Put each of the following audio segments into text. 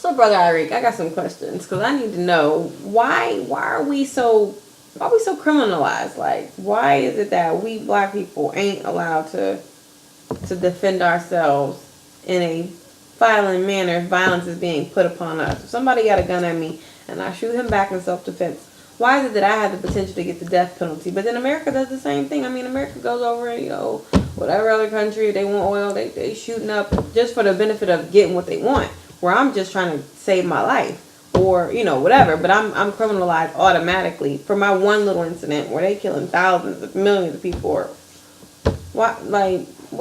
So, Brother Eric, I got some questions because I need to know why are we so criminalized? Like, why is it that we black people ain't allowed to defend ourselves in a violent manner if violence is being put upon us? If somebody got a gun at me and I shoot him back in self-defense, why is it that I have the potential to get the death penalty? But then America does the same thing. I mean, America goes over, whatever other country, they want oil, they shooting up just for the benefit of getting what they want. Where I'm just trying to save my life or, whatever. But I'm criminalized automatically for my one little incident where they killing thousands of millions of people. Or what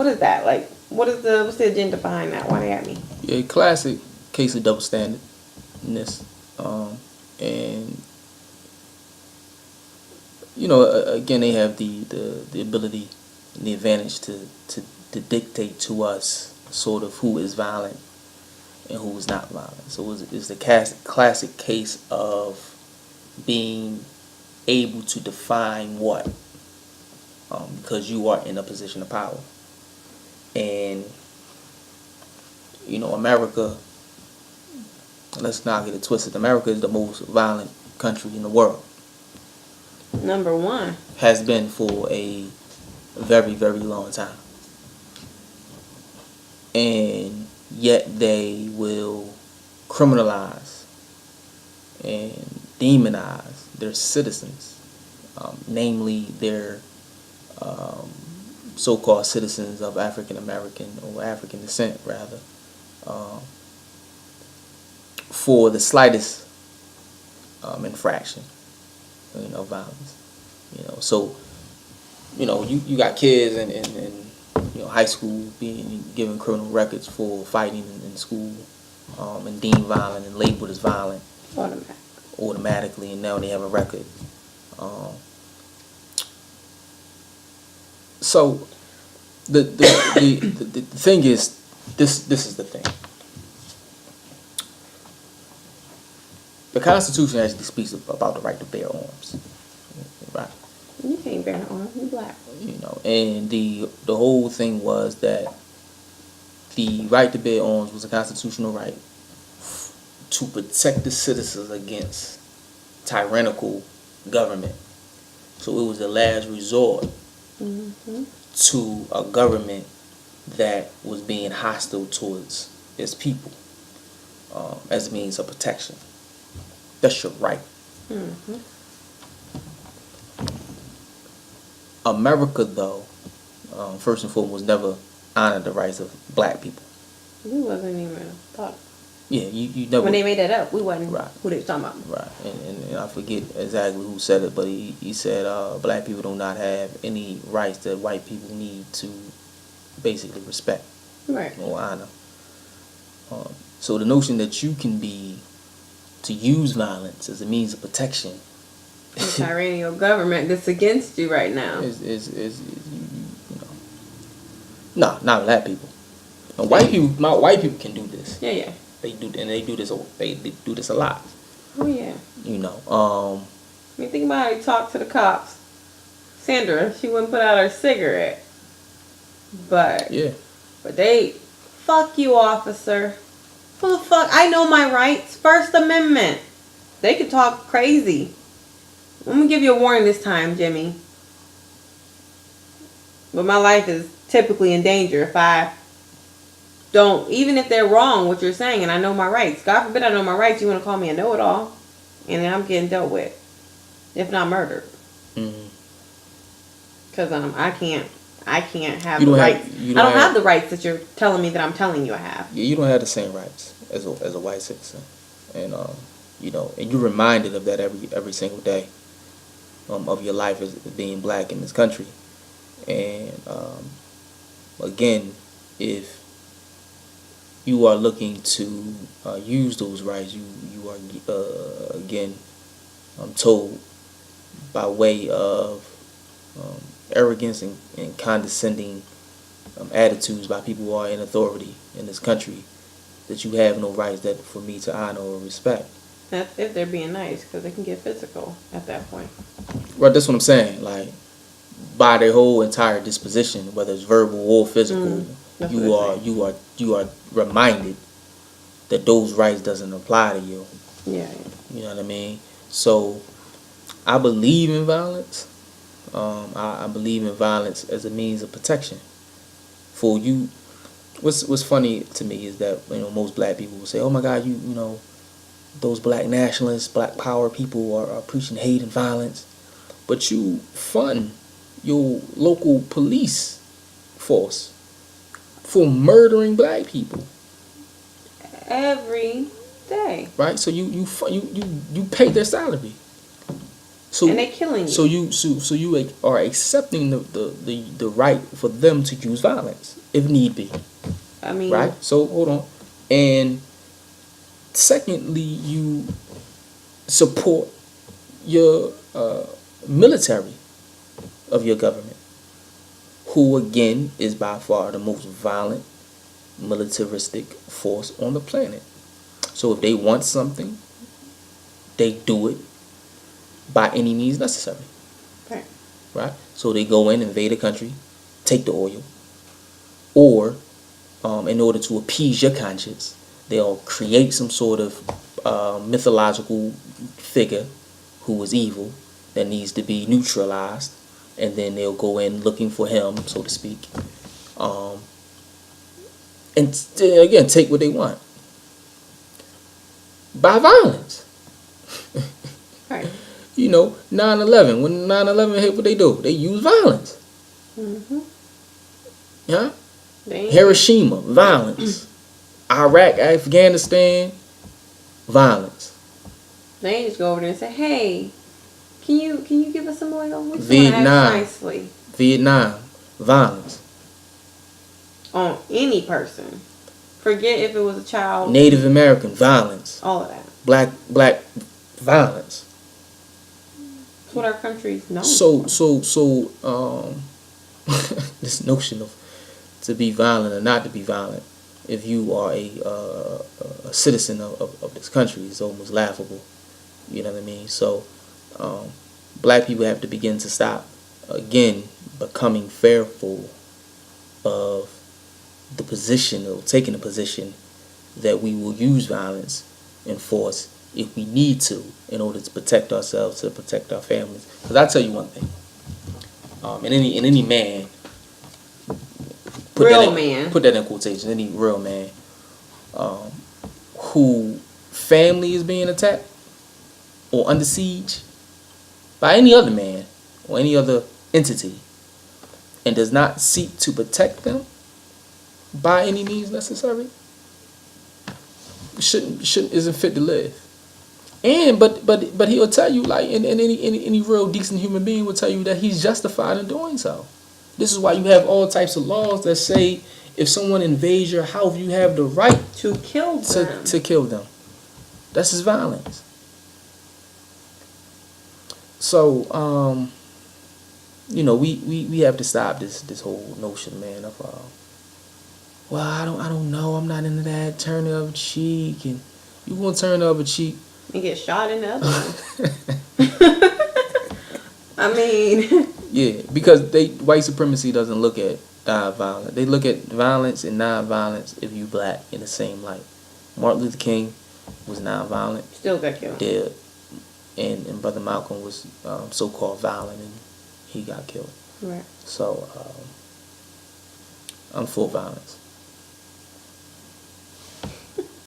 is that? Like, what's the agenda behind that? Why they at me? Yeah, classic case of double standardness. And again, they have the ability and the advantage to dictate to us sort of who is violent and who is not violent. So it's the classic case of being able to define what, because you are in a position of power. And America, let's not get it twisted, America is the most violent country in the world. Number one. Has been for a very, very long time. And yet they will criminalize and demonize their citizens, namely their so-called citizens of African American or African descent, rather, for the slightest infraction, violence. So you got kids in high school being given criminal records for fighting in school, and deemed violent and labeled as violent automatically, and now they have a record. So the thing is, this is the thing. The Constitution actually speaks about the right to bear arms, right? You can't bear arms. You black. And the whole thing was that the right to bear arms was a constitutional right to protect the citizens against tyrannical government. So it was the last resort to a government that was being hostile towards its people, as a means of protection. That's your right. America, though, first and foremost, never honored the rights of black people. We wasn't even thought. Yeah, you never. When they made that up, we wasn't right. Who they was talking about. Right, and I forget exactly who said it, but he said black people do not have any rights that white people need to basically respect, right, or honor. So the notion that you can to use violence as a means of protection. The tyrannical government that's against you right now. No, not black people. White people can do this. Yeah. They do this a lot. Oh yeah. I mean, think about how you talk to the cops. Sandra, she wouldn't put out her cigarette. But they, fuck you, officer. Who the fuck? I know my rights. First Amendment. They can talk crazy. I'm gonna give you a warning this time, Jimmy. But my life is typically in danger if I don't, even if they're wrong what you're saying and I know my rights. God forbid I know my rights, you want to call me a know-it-all. And then I'm getting dealt with. If not murdered. Because I can't have the rights. I don't have the rights that you're telling me that I'm telling you I have. Yeah, you don't have the same rights as a white citizen. And and you're reminded of that every single day of your life as being black in this country. And again, if you are looking to use those rights, you are again told by way of arrogance and condescending attitudes by people who are in authority in this country that you have no rights that for me to honor or respect. That's if they're being nice, because they can get physical at that point. Right, that's what I'm saying. Like, by their whole entire disposition, whether it's verbal or physical, you are reminded that those rights doesn't apply to you. Yeah. You know what I mean? So I believe in violence. I believe in violence as a means of protection for you. What's funny to me is that most black people will say, "Oh my God, you know those black nationalists, black power people are preaching hate and violence," but you fund your local police force for murdering black people, Every day. right? So you pay their salary. So And they killing you. So you are accepting the right for them to use violence if need be. I mean, Right? So hold on. And secondly, you support your military of your government, who again is by far the most violent militaristic force on the planet. So if they want something, they do it by any means necessary. okay. Right? So they go in, invade a country, take the oil, or in order to appease your conscience, they'll create some sort of mythological figure who is evil that needs to be neutralized, and then they'll go in looking for him, so to speak, and again take what they want by violence. Right. 9/11. When 9/11 hit, what they do? They use violence. Mm-hmm. Yeah. Hiroshima, violence. Iraq, Afghanistan, violence. They ain't just go over there and say, "Hey, can you give us some oil?" We just wanna ask Vietnam. nicely. Vietnam, violence. On any person. Forget if it was a child. Native American, violence. All of that. Black, violence. That's what our country's known. So, this notion of to be violent or not to be violent, if you are a citizen of this country, is almost laughable. You know what I mean? So, black people have to begin to stop, again, becoming fearful of the position, or taking a position that we will use violence and force if we need to in order to protect ourselves, to protect our families. Because I tell you one thing, in any man, put that in quotation, any real man who family is being attacked or under siege by any other man or any other entity and does not seek to protect them by any means necessary, isn't fit to live. And but he'll tell you, like, and any real decent human being will tell you that he's justified in doing so. This is why you have all types of laws that say if someone invades your house, you have the right to kill them. To kill them. That's his violence. So we have to stop this whole notion, man, of well, I don't know, I'm not into that, turn the other cheek, and you gonna turn the other cheek and get shot in the other one. I mean, yeah, because white supremacy doesn't look at non-violence. They look at violence and non-violence if you black in the same light. Martin Luther King was non-violent, still got killed. Dead, and Brother Malcolm was so-called violent, and he got killed. Right. So I'm for violence.